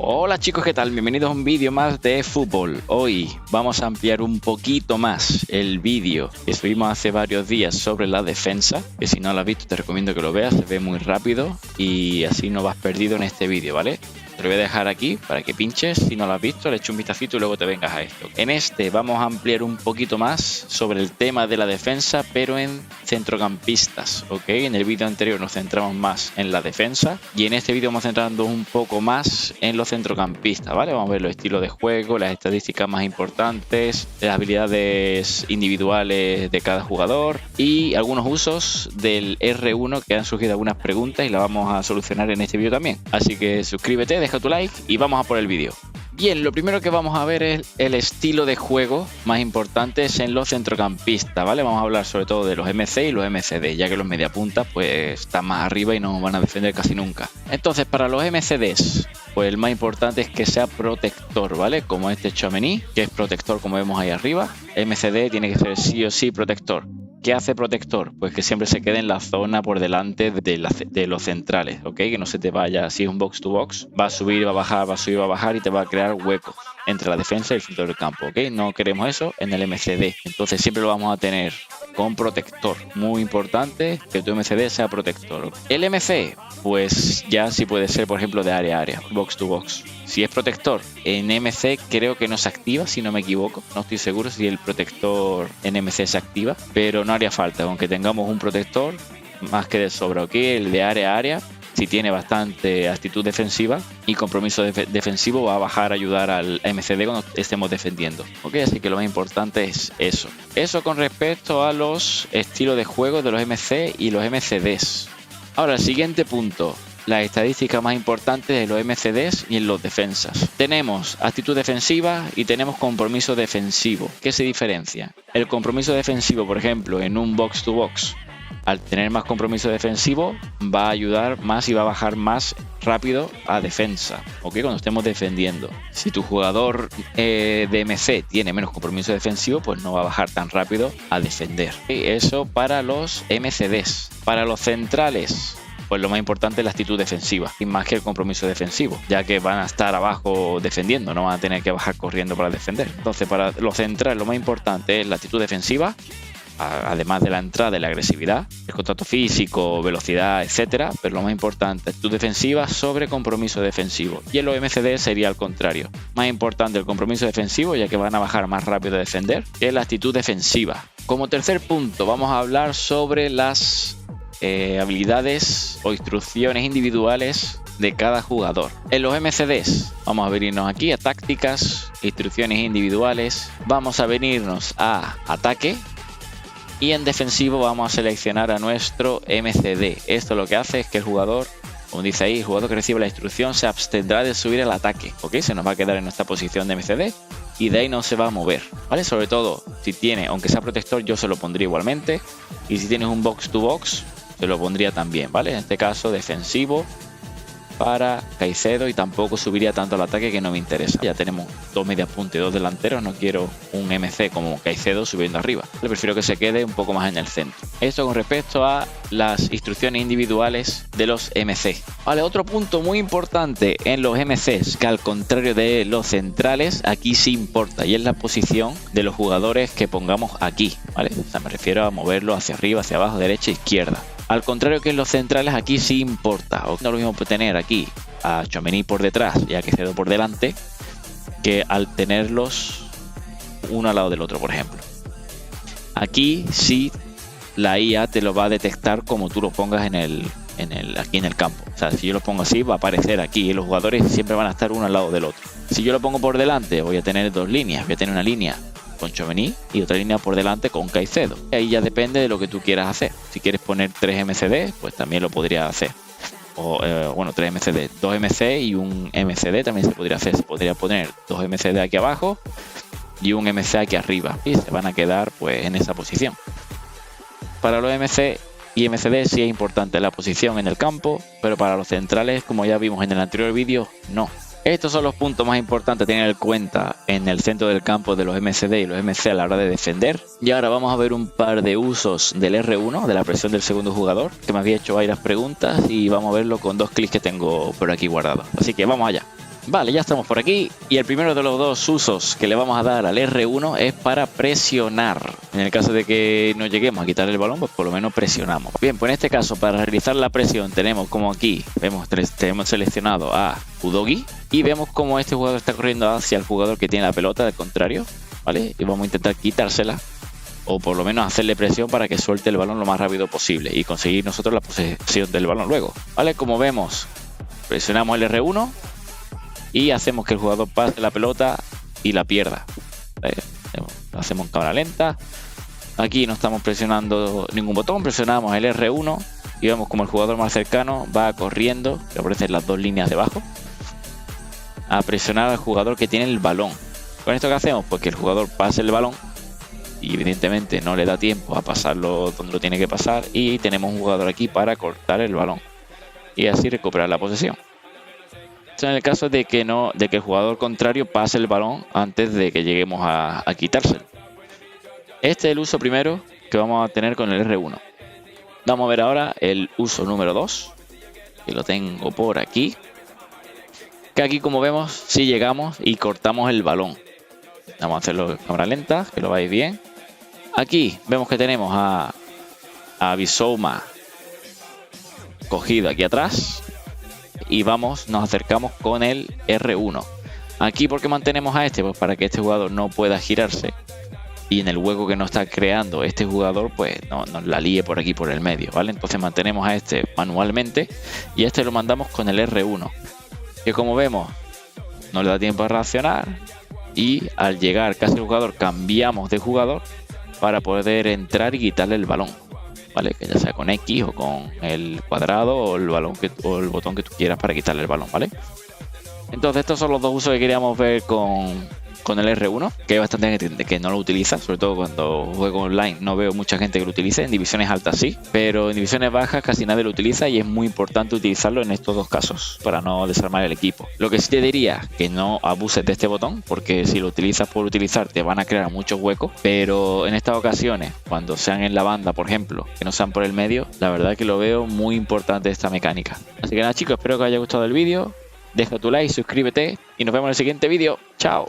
Hola chicos, ¿qué tal? Bienvenidos a un vídeo más de fútbol. Hoy vamos a ampliar un poquito más el vídeo que subimos hace varios días sobre la defensa, que si no lo has visto te recomiendo que lo veas, se ve muy rápido y así no vas perdido en este vídeo, ¿vale? Te lo voy a dejar aquí para que pinches, si no lo has visto le eches un vistacito y luego te vengas a esto. En este vamos a ampliar un poquito más sobre el tema de la defensa, pero en centrocampistas, ¿ok? En el vídeo anterior nos centramos más en la defensa y en este vídeo vamos centrando un poco más en los centrocampistas, ¿vale? Vamos a ver los estilos de juego, las estadísticas más importantes, las habilidades individuales de cada jugador y algunos usos del R1 que han surgido algunas preguntas y las vamos a solucionar en este vídeo también. Así que suscríbete, deja tu like y vamos a por el vídeo. Bien, lo primero que vamos a ver es el estilo de juego más importante en los centrocampistas, ¿vale? Vamos a hablar sobre todo de los MC y los MCD, ya que los mediapuntas pues están más arriba y no van a defender casi nunca. Entonces, para los MCDs, pues el más importante es que sea protector, ¿vale? Como este Tchouaméni, que es protector como vemos ahí arriba. MCD tiene que ser sí o sí protector. ¿Qué hace protector? Pues que siempre se quede en la zona por delante de los centrales, ¿ok? Que no se te vaya, si es un box to box, va a subir, va a bajar, va a subir, va a bajar y te va a crear huecos entre la defensa y el centro del campo, ¿ok? No queremos eso en el MCD, entonces siempre lo vamos a tener con protector. Muy importante que tu MCD sea protector. El MC, pues ya sí puede ser, por ejemplo, de área a área, box to box. Si es protector en MC creo que no se activa, si no me equivoco. No estoy seguro si el protector en MC se activa, pero no haría falta, aunque tengamos un protector más que de sobra, ¿ok? El de área a área, si tiene bastante actitud defensiva y compromiso defensivo, va a bajar a ayudar al MCD cuando estemos defendiendo, ¿ok? Así que lo más importante es eso. Eso con respecto a los estilos de juego de los MC y los MCDs. Ahora, el siguiente punto. Las estadísticas más importantes de los MCDs y en los defensas. Tenemos actitud defensiva y tenemos compromiso defensivo. ¿Qué se diferencia? El compromiso defensivo, por ejemplo, en un box to box, al tener más compromiso defensivo, va a ayudar más y va a bajar más rápido a defensa, ¿ok? Cuando estemos defendiendo. Si tu jugador de MC tiene menos compromiso defensivo, pues no va a bajar tan rápido a defender. Y eso para los MCDs. Para los centrales, pues lo más importante es la actitud defensiva y más que el compromiso defensivo, ya que van a estar abajo defendiendo, no van a tener que bajar corriendo para defender. Entonces, para los centrales lo más importante es la actitud defensiva, además de la entrada y la agresividad, el contacto físico, velocidad, etcétera, pero lo más importante, actitud defensiva sobre compromiso defensivo. Y en los MCD sería al contrario, más importante el compromiso defensivo, ya que van a bajar más rápido a defender, que la actitud defensiva. Como tercer punto, vamos a hablar sobre las habilidades o instrucciones individuales de cada jugador. En los MCDs vamos a venirnos aquí a tácticas, instrucciones individuales, vamos a venirnos a ataque y en defensivo vamos a seleccionar a nuestro MCD. Esto lo que hace es que el jugador, como dice ahí, el jugador que recibe la instrucción se abstendrá de subir al ataque, ¿ok? Se nos va a quedar en nuestra posición de MCD y de ahí no se va a mover, ¿vale? Sobre todo si tiene, aunque sea protector, yo se lo pondría igualmente, y si tienes un box to box se lo pondría también, ¿vale? En este caso defensivo para Caicedo y tampoco subiría tanto al ataque que no me interesa. Ya tenemos dos mediapuntas y dos delanteros, no quiero un MC como Caicedo subiendo arriba. Le prefiero que se quede un poco más en el centro. Esto con respecto a las instrucciones individuales de los MC. Vale, otro punto muy importante en los MCs, que al contrario de los centrales, aquí sí importa, y es la posición de los jugadores que pongamos aquí, ¿vale? O sea, me refiero a moverlo hacia arriba, hacia abajo, derecha, izquierda. Al contrario que en los centrales, aquí sí importa. No es lo mismo tener aquí a Tchouaméni por detrás y a Caicedo por delante que al tenerlos uno al lado del otro, por ejemplo. Aquí sí la IA te lo va a detectar como tú lo pongas aquí en el campo. O sea, si yo lo pongo así, va a aparecer aquí y los jugadores siempre van a estar uno al lado del otro. Si yo lo pongo por delante, voy a tener dos líneas. Voy a tener una línea con Tchouaméni y otra línea por delante con Caicedo. Ahí ya depende de lo que tú quieras hacer. Si quieres poner 3 MCD, pues también lo podrías hacer. O bueno, 3 MCD, 2 MC y un MCD también se podría hacer. Se podría poner 2 MCD aquí abajo y un MC aquí arriba y se van a quedar pues en esa posición. Para los MC y MCD sí es importante la posición en el campo, pero para los centrales, como ya vimos en el anterior vídeo, no. Estos son los puntos más importantes a tener en cuenta en el centro del campo de los MCD y los MC a la hora de defender. Y ahora vamos a ver un par de usos del R1, de la presión del segundo jugador, que me había hecho varias preguntas y vamos a verlo con 2 clics que tengo por aquí guardados. Así que vamos allá. Vale, ya estamos por aquí y el primero de los dos usos que le vamos a dar al R1 es para presionar. En el caso de que no lleguemos a quitar el balón, pues por lo menos presionamos. Bien, pues en este caso para realizar la presión tenemos como aquí, tenemos seleccionado a Udogi y vemos como este jugador está corriendo hacia el jugador que tiene la pelota, del contrario, ¿vale? Y vamos a intentar quitársela o por lo menos hacerle presión para que suelte el balón lo más rápido posible y conseguir nosotros la posesión del balón luego, ¿vale? Como vemos, presionamos el R1 y hacemos que el jugador pase la pelota y la pierda. Lo hacemos en cámara lenta. Aquí no estamos presionando ningún botón, presionamos el R1 y vemos como el jugador más cercano va corriendo, que aparecen las dos líneas debajo, a presionar al jugador que tiene el balón. Con esto, ¿qué hacemos? Pues que el jugador pase el balón y evidentemente no le da tiempo a pasarlo donde lo tiene que pasar y tenemos un jugador aquí para cortar el balón y así recuperar la posesión. Esto en el caso de que el jugador contrario pase el balón antes de que lleguemos a quitárselo. Este es el uso primero que vamos a tener con el R1. Vamos a ver ahora el uso número 2, que lo tengo por aquí. Que aquí, como vemos, si llegamos y cortamos el balón. Vamos a hacerlo en cámara lenta, que lo veáis bien. Aquí vemos que tenemos a Bisouma cogido aquí atrás. Y nos acercamos con el R1. Aquí, ¿por qué mantenemos a este? Pues para que este jugador no pueda girarse y en el hueco que nos está creando este jugador pues no nos la líe por aquí por el medio, ¿vale? Entonces mantenemos a este manualmente y a este lo mandamos con el R1, que como vemos no le da tiempo a reaccionar y al llegar casi al jugador cambiamos de jugador para poder entrar y quitarle el balón, ¿vale? Que ya sea con X o con el cuadrado o el botón que tú quieras para quitarle el balón, ¿vale? Entonces estos son los dos usos que queríamos ver con el R1, que hay bastante gente que no lo utiliza, sobre todo cuando juego online no veo mucha gente que lo utilice. En divisiones altas sí, pero en divisiones bajas casi nadie lo utiliza y es muy importante utilizarlo en estos dos casos para no desarmar el equipo. Lo que sí te diría, que no abuses de este botón, porque si lo utilizas por utilizar te van a crear muchos huecos, pero en estas ocasiones, cuando sean en la banda, por ejemplo, que no sean por el medio, la verdad que lo veo muy importante esta mecánica. Así que nada, chicos, espero que os haya gustado el vídeo. Deja tu like, suscríbete y nos vemos en el siguiente vídeo. Chao.